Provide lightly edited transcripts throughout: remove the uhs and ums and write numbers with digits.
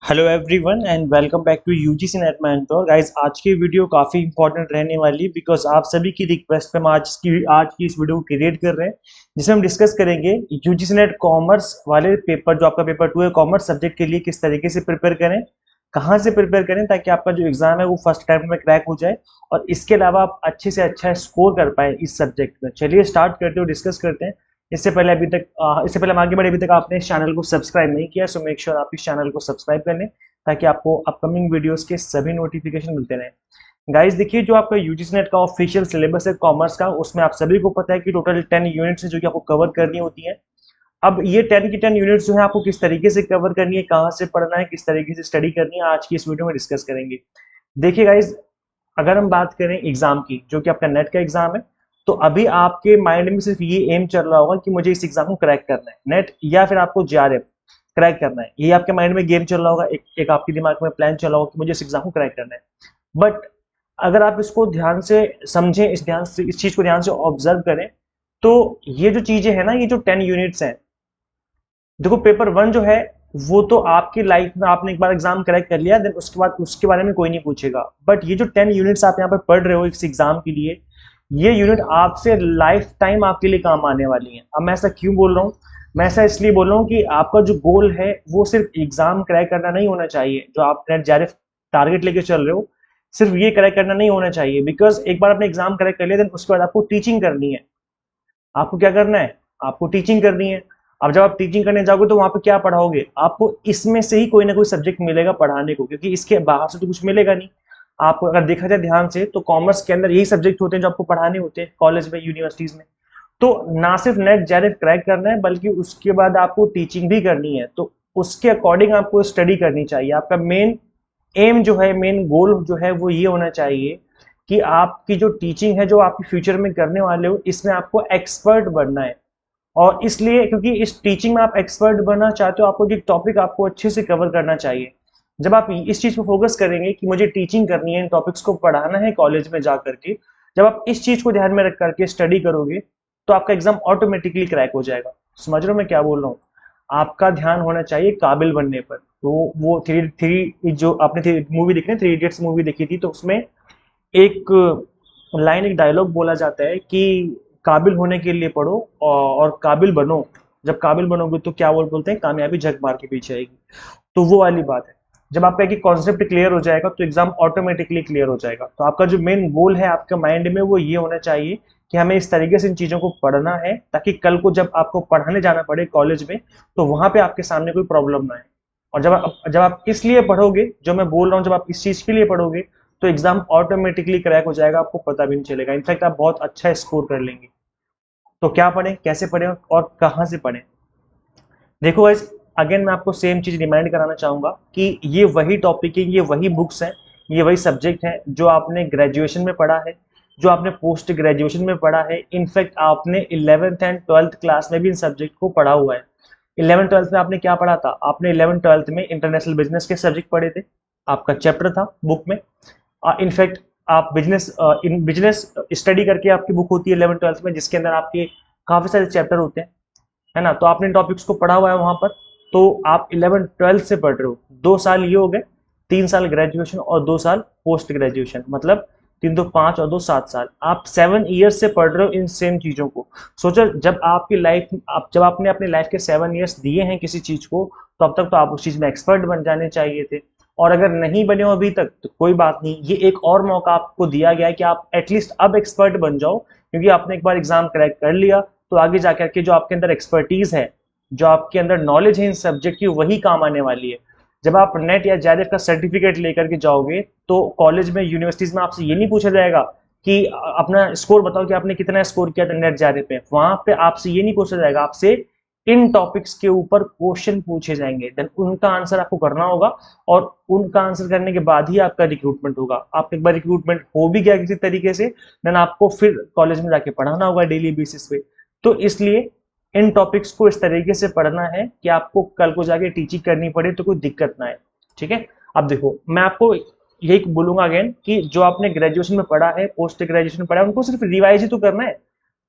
Hello everyone and welcome back to UGC NET mentor guys. आज की video काफ़ी important रहने वाली बिकॉज आप सभी की रिक्वेस्ट पे हम आज की इस वीडियो को क्रिएट कर रहे हैं, जिसमें हम डिस्कस करेंगे यूजीसी नेट कॉमर्स वाले पेपर, जो आपका पेपर 2 है कॉमर्स सब्जेक्ट के लिए, किस तरीके से प्रिपेयर करें, कहाँ से प्रिपेयर करें ताकि आपका जो एग्जाम है वो फर्स्ट टाइम में क्रैक हो जाए और इसके अलावा आप अच्छे से अच्छा स्कोर कर पाए इस सब्जेक्ट में। चलिए स्टार्ट करते हो, डिस्कस करते हैं। इससे पहले हम आगे बढ़े, अभी तक आपने इस चैनल को सब्सक्राइब नहीं किया सो मेक श्योर आप इस चैनल को सब्सक्राइब कर लें ताकि आपको अपकमिंग वीडियोस के सभी नोटिफिकेशन मिलते रहें। गाइस देखिए, जो आपका यूजीसी नेट का ऑफिशियल सिलेबस है कॉमर्स का, उसमें आप सभी को पता है कि टोटल 10 यूनिट्स है जो कि आपको कवर करनी होती है। अब ये 10 की 10 यूनिट्स जो है आपको किस तरीके से कवर करनी है, कहाँ से पढ़ना है, किस तरीके से स्टडी करनी है, आज की इस वीडियो में डिस्कस करेंगे। देखिए गाइज, अगर हम बात करें एग्जाम की, जो कि आपका नेट का एग्जाम है, तो अभी आपके माइंड में सिर्फ ये एम चल रहा होगा कि मुझे इस एग्जाम को क्रैक करना है, नेट या फिर आपको जेआरएफ क्रैक करना है। ये आपके माइंड में गेम चल रहा होगा, एक आपके दिमाग में प्लान चल रहा होगा कि मुझे इस एग्जाम को क्रैक करना है। बट अगर आप इसको ध्यान से समझें, इस चीज को ध्यान से ऑब्जर्व करें, तो ये जो चीजें हैं ना, ये जो 10 यूनिट्स हैं, देखो पेपर 1 जो है वो तो आपकी लाइफ में आपने एक बार एग्जाम क्रैक कर लिया, देन उसके बाद उसके बारे में कोई नहीं पूछेगा। बट ये जो 10 यूनिट्स आप यहाँ पर पढ़ रहे हो इस एग्जाम के लिए, ये यूनिट आपसे लाइफ टाइम आपके लिए काम आने वाली है। अब मैं ऐसा क्यों बोल रहा हूँ? मैं ऐसा इसलिए बोल रहा हूँ कि आपका जो गोल है वो सिर्फ एग्जाम क्रैक करना नहीं होना चाहिए, जो आप नेट जेआरएफ टारगेट लेके चल रहे हो, सिर्फ ये क्रैक करना नहीं होना चाहिए। बिकॉज एक बार आपने एग्जाम क्रैक कर लिया, देन उसके बाद आपको टीचिंग करनी है। आपको क्या करना है? आपको टीचिंग करनी है। अब जब आप टीचिंग करने जाओगे तो वहां पे क्या पढ़ाओगे? आपको इसमें से ही कोई ना कोई सब्जेक्ट मिलेगा पढ़ाने को, क्योंकि इसके बाहर से तो कुछ मिलेगा नहीं। आपको अगर देखा जाए ध्यान से तो कॉमर्स के अंदर यही सब्जेक्ट होते हैं जो आपको पढ़ाने होते हैं कॉलेज में, यूनिवर्सिटीज में। तो ना सिर्फ नेट जेआरएफ क्रैक करना है, बल्कि उसके बाद आपको टीचिंग भी करनी है। तो उसके अकॉर्डिंग आपको स्टडी करनी चाहिए। आपका मेन एम जो है, मेन गोल जो है वो ये होना चाहिए कि आपकी जो टीचिंग है, जो आपकी फ्यूचर में करने वाले हो, इसमें आपको एक्सपर्ट बनना है। और इसलिए क्योंकि इस टीचिंग में आप एक्सपर्ट बनना चाहते हो, आपको एक टॉपिक आपको अच्छे से कवर करना चाहिए। जब आप इस चीज पर फोकस करेंगे कि मुझे टीचिंग करनी है, इन टॉपिक्स को पढ़ाना है कॉलेज में जा करके, जब आप इस चीज को ध्यान में रख करके स्टडी करोगे तो आपका एग्जाम ऑटोमेटिकली क्रैक हो जाएगा। समझ रहे हो मैं क्या बोल रहा हूँ? आपका ध्यान होना चाहिए काबिल बनने पर। तो वो थ्री थ्री जो आपने मूवी देखी, 3 इडियट्स मूवी देखी थी, तो उसमें एक लाइन, एक डायलॉग बोला जाता है कि काबिल होने के लिए पढ़ो और काबिल बनो। जब काबिल बनोगे तो क्या बोलते हैं, कामयाबी झक मार के पीछे आएगी। तो वो वाली बात है। जब आपका एक कॉन्सेप्ट क्लियर हो जाएगा तो एग्जाम ऑटोमेटिकली क्लियर हो जाएगा। तो आपका जो मेन गोल है आपके माइंड में वो ये होना चाहिए कि हमें इस तरीके से इन चीजों को पढ़ना है ताकि कल को जब आपको पढ़ाने जाना पड़े कॉलेज में, तो वहां पे आपके सामने कोई प्रॉब्लम ना आए। और जब आप इसलिए पढ़ोगे, जो मैं बोल रहा हूँ, जब आप इस चीज के लिए पढ़ोगे तो एग्जाम ऑटोमेटिकली क्रैक हो जाएगा, आपको पता भी नहीं चलेगा। इनफैक्ट आप बहुत अच्छा स्कोर कर लेंगे। तो क्या पढ़ें, कैसे पढ़ें और कहाँ से पढ़ें? देखो गाइस, अगेन मैं आपको सेम चीज रिमाइंड कराना चाहूंगा कि ये वही टॉपिक है, ये वही बुक्स हैं, ये वही सब्जेक्ट है जो आपने ग्रेजुएशन में पढ़ा है, जो आपने पोस्ट ग्रेजुएशन में पढ़ा है। इनफैक्ट आपने 11th एंड 12th क्लास में भी इन सब्जेक्ट को पढ़ा हुआ है। 11th 12th में आपने क्या पढ़ा था? आपने 11th 12th में इंटरनेशनल बिजनेस के सब्जेक्ट पढ़े थे, आपका चैप्टर था बुक में। इनफैक्ट आप बिजनेस स्टडी करके आपकी बुक होती है 11th 12th में, जिसके अंदर आपके काफी सारे चैप्टर होते हैं, है ना? तो आपने टॉपिक्स को पढ़ा हुआ है वहां पर। तो आप 11th 12th से पढ़ रहे हो, 2 साल ये हो गए, 3 साल ग्रेजुएशन और 2 साल पोस्ट ग्रेजुएशन, मतलब 3 तो 5 और 2 7 साल। आप 7 ईयर्स से पढ़ रहे हो इन सेम चीजों को। सोचो, जब आपने अपनी लाइफ के 7 ईयर्स दिए हैं किसी चीज को, तो अब तक तो आप उस चीज में एक्सपर्ट बन जाने चाहिए थे। और अगर नहीं बने हो अभी तक तो कोई बात नहीं, ये एक और मौका आपको दिया गया है कि आप एटलीस्ट अब एक्सपर्ट बन जाओ, क्योंकि आपने एक बार एग्जाम क्रैक कर लिया तो आगे जाकर के जो आपके अंदर एक्सपर्टीज है, जो आपके अंदर नॉलेज है इन सब्जेक्ट की, वही काम आने वाली है। जब आप नेट या जेआरएफ का सर्टिफिकेट लेकर के जाओगे तो कॉलेज में, यूनिवर्सिटीज में आपसे ये नहीं पूछा जाएगा कि अपना स्कोर बताओ कि आपने कितना स्कोर किया था नेट जेआरएफ में। वहां पे आपसे ये नहीं पूछा जाएगा, आपसे इन टॉपिक्स के ऊपर क्वेश्चन पूछे जाएंगे, देन उनका आंसर आपको करना होगा। और उनका आंसर करने के बाद ही आपका रिक्रूटमेंट होगा। आप एक बार रिक्रूटमेंट हो भी गया किसी तरीके से, देन आपको फिर कॉलेज में जाके पढ़ाना होगा डेली बेसिस पे। तो इसलिए इन टॉपिक्स को इस तरीके से पढ़ना है कि आपको कल को जाके टीचिंग करनी पड़े तो कोई दिक्कत ना आए। ठीक है? अब देखो, मैं आपको यही बोलूंगा अगेन कि जो आपने ग्रेजुएशन में पढ़ा है, पोस्ट ग्रेजुएशन में पढ़ा है, उनको सिर्फ रिवाइज ही तो करना है।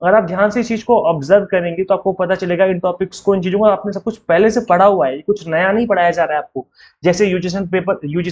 अगर आप ध्यान से इस चीज को ऑब्जर्व करेंगे तो आपको पता चलेगा इन टॉपिक्स को, इन चीजों को आपने सब कुछ पहले से पढ़ा हुआ है, कुछ नया नहीं पढ़ाया जा रहा है आपको। जैसे यूजीसी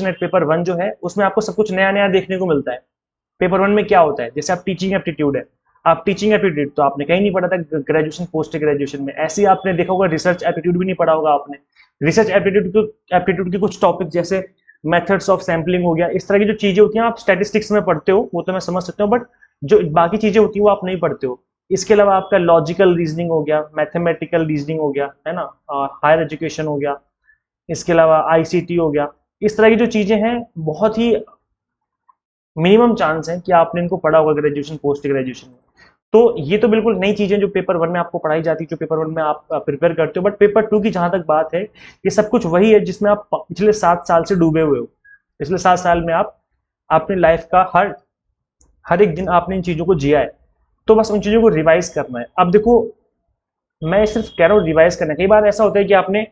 नेट पेपर 1 जो है उसमें आपको सब कुछ नया नया देखने को मिलता है। पेपर 1 में क्या होता है, जैसे आप टीचिंग एप्टीट्यूड है, आप टीचिंग एप्टीट्यूड तो आपने कहीं नहीं पढ़ा था ग्रेजुएशन पोस्ट ग्रेजुएशन में। ऐसे ही आपने देखा होगा रिसर्च एप्टीट्यूड भी नहीं पढ़ा होगा आपने। रिसर्च एप्टीट्यूड के कुछ टॉपिक जैसे मेथड्स ऑफ सैम्पलिंग हो गया, इस तरह की जो चीजें होती हैं आप स्टैटिस्टिक्स में पढ़ते हो, वो तो मैं समझ सकता हूँ, बट जो बाकी चीजें होती है वो आप नहीं पढ़ते हो। इसके अलावा आपका लॉजिकल रीजनिंग हो गया, मैथमेटिकल रीजनिंग हो गया, है ना, हायर एजुकेशन हो गया, इसके अलावा आईसीटी हो गया। इस तरह की जो चीजें हैं बहुत ही मिनिमम चांस है कि आपने इनको पढ़ा होगा ग्रेजुएशन पोस्ट ग्रेजुएशन में। तो ये तो बिल्कुल नई चीजें जो पेपर 1 में आपको पढ़ाई जाती है, जो पेपर 1 में आप प्रिपेयर करते हो। बट पेपर 2 की जहां तक बात है, ये सब कुछ वही है जिसमें आप पिछले 7 साल से डूबे हुए हो। पिछले 7 साल में आप अपनी लाइफ का हर हर एक दिन आपने इन चीजों को जिया है, तो बस उन चीजों को रिवाइज करना है। अब देखो, मैं सिर्फ कह रहा हूँ रिवाइज करना है। कई बार ऐसा होता है कि आपने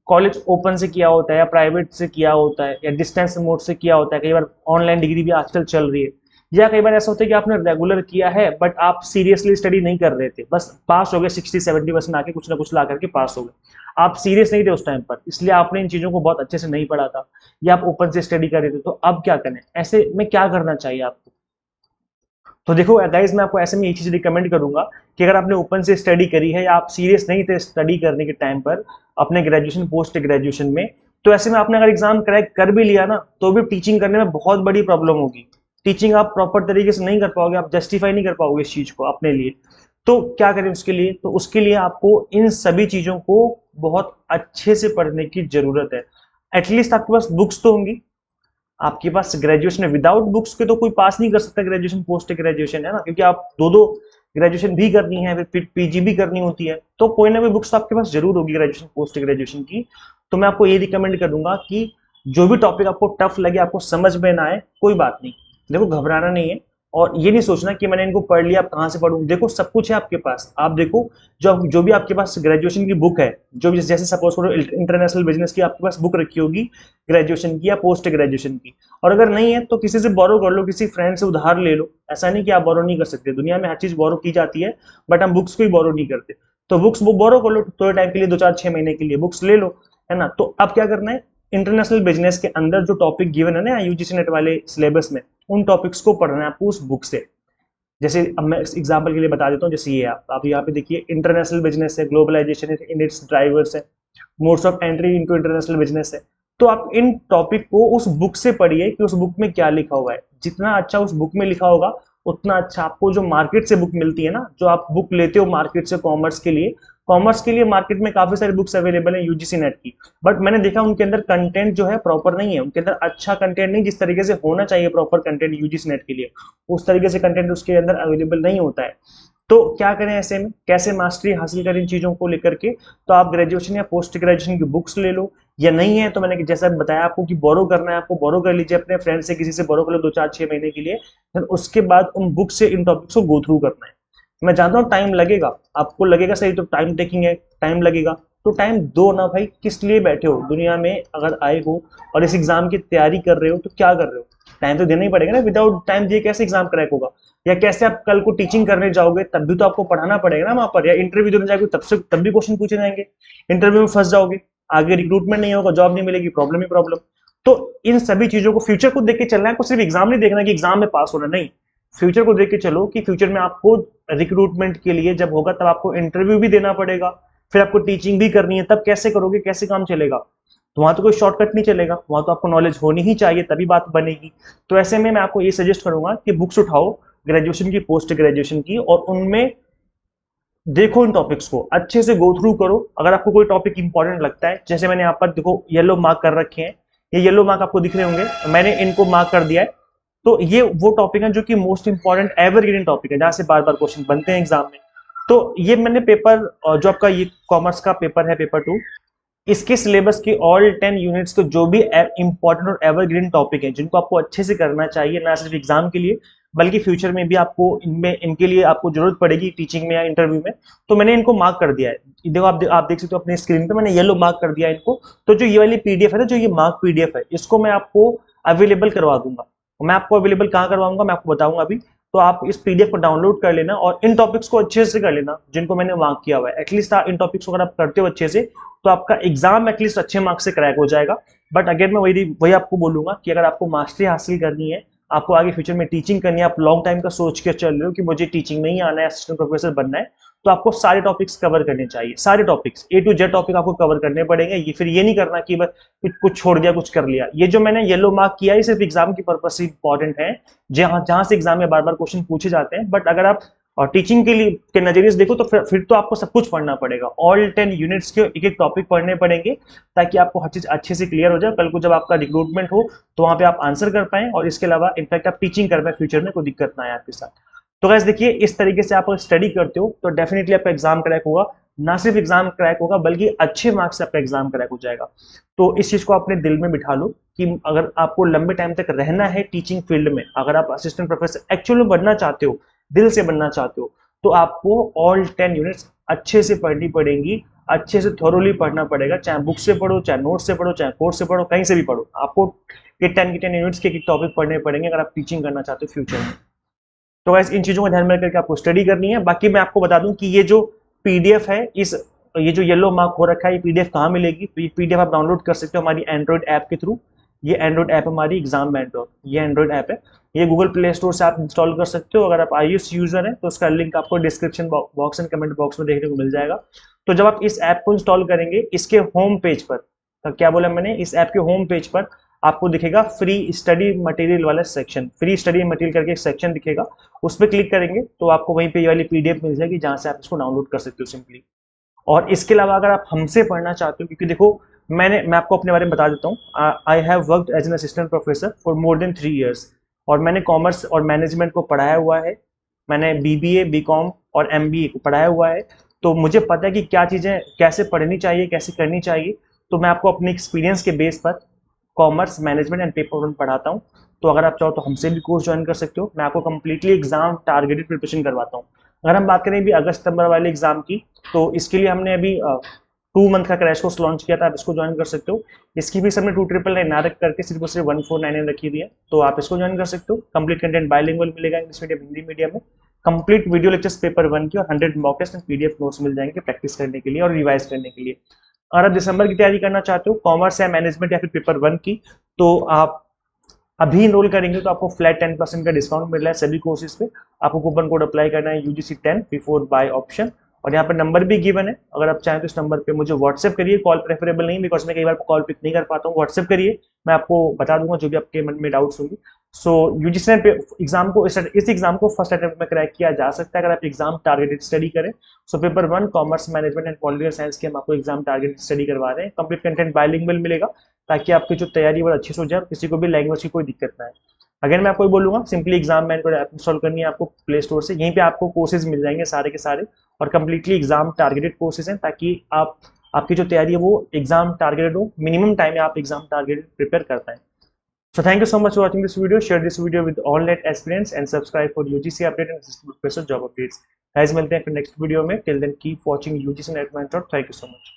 कॉलेज ओपन से किया होता है या प्राइवेट से किया होता है या डिस्टेंस मोड से किया होता है, कई बार ऑनलाइन डिग्री भी आजकल चल रही है, या कई बार ऐसा होता है कि आपने रेगुलर किया है बट आप सीरियसली स्टडी नहीं कर रहे थे, बस पास हो गए 60-70% आके कुछ ना कुछ ला करके पास हो गए। आप सीरियस नहीं थे उस टाइम पर, इसलिए आपने इन चीजों को बहुत अच्छे से नहीं पढ़ा था, या आप ओपन से स्टडी कर रहे थे। तो अब क्या करें, ऐसे में क्या करना चाहिए आपको? तो देखो गाइज, मैं आपको ऐसे में ये चीज रिकमेंड करूंगा कि अगर आपने ओपन से स्टडी करी है या आप सीरियस नहीं थे स्टडी करने के टाइम पर अपने ग्रेजुएशन पोस्ट ग्रेजुएशन में, तो ऐसे में आपने अगर एग्जाम क्रैक कर भी लिया ना, तो भी टीचिंग करने में बहुत बड़ी प्रॉब्लम होगी। टीचिंग आप प्रॉपर तरीके से नहीं कर पाओगे, आप जस्टिफाई नहीं कर पाओगे इस चीज को अपने लिए। तो क्या करें उसके लिए? तो उसके लिए आपको इन सभी चीजों को बहुत अच्छे से पढ़ने की जरूरत है। एटलीस्ट आपके पास बुक्स तो होंगी, आपके पास ग्रेजुएशन है, विदाउट बुक्स के तो कोई पास नहीं कर सकता ग्रेजुएशन पोस्ट ग्रेजुएशन, है ना, क्योंकि आप दो दो ग्रेजुएशन भी करनी है, फिर पीजी भी करनी होती है, तो कोई ना कोई बुक्स तो आपके पास जरूर होगी ग्रेजुएशन पोस्ट ग्रेजुएशन की। तो मैं आपको ये रिकमेंड करूंगा कि जो भी टॉपिक आपको टफ लगे, आपको समझ में ना आए, कोई बात नहीं, देखो घबराना नहीं है। और ये नहीं सोचना कि मैंने इनको पढ़ लिया अब कहाँ से पढ़ूं। देखो सब कुछ है आपके पास, आप देखो जो भी आपके पास ग्रेजुएशन की बुक है, जो भी जैसे सपोज करो इंटरनेशनल बिजनेस की आपके पास बुक रखी होगी ग्रेजुएशन की या पोस्ट ग्रेजुएशन की, और अगर नहीं है तो किसी से बोरो कर लो, किसी फ्रेंड से उधार ले लो। ऐसा नहीं कि आप बोरो नहीं कर सकते, दुनिया में हर चीज बोरो की जाती है, बट हम बुक्स को ही बोरो नहीं करते। तो बुक्स वो बोरो कर लो थोड़े टाइम के लिए, 2-4-6 महीने के लिए बुक्स ले लो, है ना। तो अब क्या करना है, इंटरनेशनल बिजनेस के अंदर जो टॉपिक गिवन है ना यूजीसी नेट वाले सिलेबस में, उन टॉपिक्स को पढ़ना है आपको उस बुक से। जैसे अब मैं एग्जांपल के लिए बता देता हूँ, जैसे ये आप यहाँ पे देखिए, इंटरनेशनल बिजनेस है, ग्लोबलाइजेशन है, इन इट्स ड्राइवर्स है, modes of entry into international business है। तो आप इन टॉपिक को उस बुक से पढ़िए कि उस बुक में क्या लिखा हुआ है। जितना अच्छा उस बुक में लिखा होगा, उतना अच्छा आपको जो मार्केट से बुक मिलती है ना, जो आप बुक लेते हो मार्केट से कॉमर्स के लिए मार्केट में काफी सारी बुक्स अवेलेबल है यूजीसी नेट की, बट मैंने देखा उनके अंदर कंटेंट जो है प्रॉपर नहीं है, उनके अंदर अच्छा कंटेंट नहीं, जिस तरीके से होना चाहिए प्रॉपर कंटेंट यूजीसी नेट के लिए, उस तरीके से कंटेंट उसके अंदर अवेलेबल नहीं होता है। तो क्या करें ऐसे में, कैसे मास्टरी हासिल करें इन चीजों को लेकर के? तो आप ग्रेजुएशन या पोस्ट ग्रेजुएशन की बुक्स ले लो, या नहीं है तो मैंने जैसा बताया आपको कि बोरो करना है, आपको बोरो कर लीजिए अपने फ्रेंड से, किसी से बोरो कर लो 2-4-6 महीने के लिए, फिर उसके बाद उन बुक से इन टॉपिक्स को गो थ्रू करना है। मैं जानता हूँ टाइम लगेगा, आपको लगेगा सही तो टाइम टेकिंग है, टाइम लगेगा, तो टाइम दो ना भाई, किस लिए बैठे हो दुनिया में? अगर आए हो और इस एग्जाम की तैयारी कर रहे हो तो क्या कर रहे हो? टाइम तो देना ही पड़ेगा ना, विदाउट टाइम दिए कैसे एग्जाम क्रैक होगा? या कैसे आप कल को टीचिंग करने जाओगे तब भी तो आपको पढ़ाना पड़ेगा ना वहां पर, या इंटरव्यू देने जाओगे तब भी क्वेश्चन पूछे जाएंगे, इंटरव्यू में फंस जाओगे, आगे रिक्रूटमेंट नहीं होगा, जॉब नहीं मिलेगी, प्रॉब्लम ही प्रॉब्लम। तो इन सभी चीजों को, फ्यूचर को देख के चलना है, को सिर्फ एग्जाम नहीं देखना कि एग्जाम में पास होना, नहीं, फ्यूचर को देख के चलो कि फ्यूचर में आपको रिक्रूटमेंट के लिए जब होगा तब आपको इंटरव्यू भी देना पड़ेगा, फिर आपको टीचिंग भी करनी है, तब कैसे करोगे, कैसे काम चलेगा? तो वहां तो कोई शॉर्टकट नहीं चलेगा, वहां तो आपको नॉलेज होनी ही चाहिए तभी बात बनेगी। तो ऐसे में मैं आपको ये सजेस्ट करूंगा कि बुक्स उठाओ ग्रेजुएशन की, पोस्ट ग्रेजुएशन की, और उनमें देखो इन टॉपिक्स को अच्छे से गो थ्रू करो। अगर आपको कोई टॉपिक इंपॉर्टेंट लगता है, जैसे मैंने यहाँ पर देखो येलो मार्क कर रखे हैं, ये येलो मार्क आपको दिख रहे होंगे, मैंने इनको मार्क कर दिया है। तो ये वो टॉपिक है जो कि मोस्ट इंपॉर्टेंट एवरग्रीन टॉपिक है, जहां से बार बार क्वेश्चन बनते हैं एग्जाम में। तो ये मैंने पेपर, जो आपका ये कॉमर्स का पेपर है, पेपर 2, इसके सिलेबस के ऑल 10 यूनिट्स को जो भी इंपॉर्टेंट और एवरग्रीन टॉपिक है, जिनको आपको अच्छे से करना चाहिए, ना सिर्फ एग्जाम के लिए बल्कि फ्यूचर में भी आपको इनके लिए आपको जरूरत पड़ेगी टीचिंग में या इंटरव्यू में, तो मैंने इनको मार्क कर दिया है। देखो आप देख सकते हो अपने स्क्रीन पे, मैंने येलो मार्क कर दिया है इनको। तो जो ये वाली पीडीएफ है ना, जो ये मार्क पीडीएफ है, इसको मैं आपको अवेलेबल करवा दूंगा। मैं आपको अवेलेबल कहाँ करवाऊंगा, मैं आपको बताऊंगा अभी। तो आप इस पीडीएफ को डाउनलोड कर लेना और इन टॉपिक्स को अच्छे से कर लेना जिनको मैंने मार्क किया हुआ है। एटलीस्ट इन टॉपिक्स को अगर आप करते हो अच्छे से तो आपका एग्जाम एटलीस्ट अच्छे मार्क्स से क्रैक हो जाएगा। बट अगेन मैं वही आपको बोलूंगा कि अगर आपको मास्टरी हासिल करनी है, आपको आगे फ्यूचर में टीचिंग करनी है, आप लॉन्ग टाइम का सोच के चल रहे हो कि मुझे टीचिंग में ही आना है, असिस्टेंट प्रोफेसर बनना है, तो आपको सारे टॉपिक्स कवर करने चाहिए। सारे topics A to Z topic आपको कवर करने पड़ेंगे। ये फिर ये नहीं करना कि बस कुछ छोड़ दिया, कुछ कर लिया। ये जो मैंने येलो मार्क किया है सिर्फ एग्जाम की पर्पज से इंपॉर्टेंट है, जहां से एग्जाम में बार बार क्वेश्चन पूछे जाते हैं। बट अगर आप टीचिंग के लिए के नजरिए से देखो तो फिर तो आपको सब कुछ पढ़ना पड़ेगा। ऑल 10 यूनिट्स के एक एक टॉपिक पढ़ने पड़ेंगे ताकि आपको हर चीज अच्छे से क्लियर हो जाए। कल को जब आपका रिक्रूटमेंट हो तो वहां पे आप आंसर कर पाए और इसके अलावा इनफैक्ट आप टीचिंग कर पाए फ्यूचर में, कोई दिक्कत ना आए आपके साथ। तो गाइस देखिए, इस तरीके से आप अगर स्टडी करते हो तो डेफिनेटली आपका एग्जाम क्रैक होगा। ना सिर्फ एग्जाम क्रैक होगा बल्कि अच्छे मार्क्स से आपका एग्जाम क्रैक हो जाएगा। तो इस चीज को अपने दिल में बिठा लो कि अगर आपको लंबे टाइम तक रहना है टीचिंग फील्ड में, अगर आप असिस्टेंट प्रोफेसर एक्चुअल में बनना चाहते हो, दिल से बनना चाहते हो, तो आपको ऑल 10 यूनिट्स अच्छे से पढ़नी पड़ेंगी, अच्छे से थोरोली पढ़ना पड़ेगा। चाहे बुक से पढ़ो, चाहे नोट से पढ़ो, चाहे कोर्स से पढ़ो, कहीं से भी पढ़ो, आपको ये 10 के 10 यूनिट्स के एक टॉपिक पढ़ने पड़ेंगे अगर आप टीचिंग करना चाहते हो फ्यूचर में। तो गाइस इन चीजों को ध्यान में रखकर आपको स्टडी करनी है। बाकी मैं आपको बता दूं कि ये जो पीडीएफ है, ये जो येलो मार्क हो रखा है, ये पीडीएफ कहाँ मिलेगी? तो ये पीडीएफ आप डाउनलोड कर सकते हो हमारी एंड्रॉइड ऐप के थ्रू। ये एंड्रॉइड ऐप हमारी एग्जाम मेंटोर, ये एंड्रॉइड ऐप है, ये गूगल प्ले स्टोर से आप इंस्टॉल कर सकते हो। अगर आप iOS यूजर हैं तो उसका लिंक आपको description box and comment box में देखने को मिल जाएगा। तो जब आप इस ऐप को इंस्टॉल करेंगे, इसके होम पेज पर, तो क्या बोला मैंने, इस ऐप के होम पेज पर आपको दिखेगा फ्री स्टडी मटेरियल वाला सेक्शन, फ्री स्टडी मटेरियल करके एक सेक्शन दिखेगा। उस पर क्लिक करेंगे तो आपको वहीं पे ये वाली पीडीएफ मिल जाएगी जहां से आप इसको डाउनलोड कर सकते हो सिंपली। और इसके अलावा अगर आप हमसे पढ़ना चाहते हो, क्योंकि देखो मैं आपको अपने बारे में बता देता हूँ। I have worked as an assistant professor for more than 3 years और मैंने कॉमर्स और मैनेजमेंट को पढ़ाया हुआ है। मैंने बीबीए, बीकॉम और एमबीए को पढ़ाया हुआ है। तो मुझे पता है कि क्या चीज़ें कैसे पढ़नी चाहिए, कैसे करनी चाहिए। तो मैं आपको अपने एक्सपीरियंस के बेस पर commerce, management and paper one पढ़ाता हूँ। तो अगर आप चाहो तो हमसे भी कोर्स ज्वाइन कर सकते हो। मैं आपको कंप्लीटली एग्जाम टारगेटेड प्रिपरेशन करवाता हूँ। अगर हम बात करें अभी अगस्त सितंबर वाले एग्जाम की, तो इसके लिए हमने अभी 2 मंथ का क्रैश कोर्स लॉन्च किया था, आप इसको ज्वाइन कर सकते हो। इसकी फीस हमने 2,999 ना रख करके सिर्फ और सिर्फ 1,499 रखी हुई है। तो आप इसको ज्वाइन कर सकते हो। कंप्लीट कंटेंट बाइलिंगुअल मिलेगा, इंग्लिश मीडियम, हिंदी मीडियम में। कंप्लीट वीडियो लेक्चर्स पेपर 1 की और 100 mock test and PDF notes मिल जाएंगे प्रैक्टिस करने के लिए और रिवाइज करने के लिए। अगर आप दिसंबर की तैयारी करना चाहते हो, कॉमर्स या मैनेजमेंट या फिर पेपर 1 की, तो आप अभी इनरोल करेंगे तो आपको फ्लैट 10% का डिस्काउंट मिल रहा है सभी कोर्सेज पे। आपको कूपन कोड अप्लाई करना है UGC10 बिफोर बाय ऑप्शन, और यहाँ पर नंबर भी गिवन है। अगर आप चाहें तो इस नंबर पे मुझे व्हाट्सएप करिए, कॉल प्रेफरेबल नहीं, बिकॉज मैं कई बार कॉल पिक नहीं कर पाता हूँ। व्हाट्सएप करिए, मैं आपको बता दूंगा जो भी आपके मन में डाउट्स होंगी। सो यूजीसी एग्जाम को इस एग्जाम को फर्स्ट अटेम्प्ट में क्रैक किया जा सकता है अगर आप एग्जाम टारगेटेड स्टडी करें। So paper 1 commerce, management and political science के हम आपको एग्जाम टारगेटेड स्टडी करवा रहे हैं। कंप्लीट कंटेंट बाइलिंगुअल मिलेगा ताकि आपकी जो तैयारी वो अच्छी से हो जाए और किसी को भी लैंग्वेज की कोई दिक्कत ना आए। अगर मैं आपको बोलूंगा simply exam mentor app install करनी है आपको प्ले स्टोर से। यहीं पे आपको कोर्सेज मिल जाएंगे सारे के सारे और कंप्लीटली एग्जाम टारगेटेड कोर्सेज हैं ताकि आपकी जो तैयारी है वो एग्जाम टारगेटेड हो, मिनिमम टाइम में आप एग्जाम टारगेटेड प्रिपेयर कर पाएं। So thank you so much for watching this video. Share this video with all net aspirants and subscribe for UGC update and assistant professor job updates. Guys, मिलते हैं फिर next video में। Till then keep watching UGC Net Mentor. Thank you so much.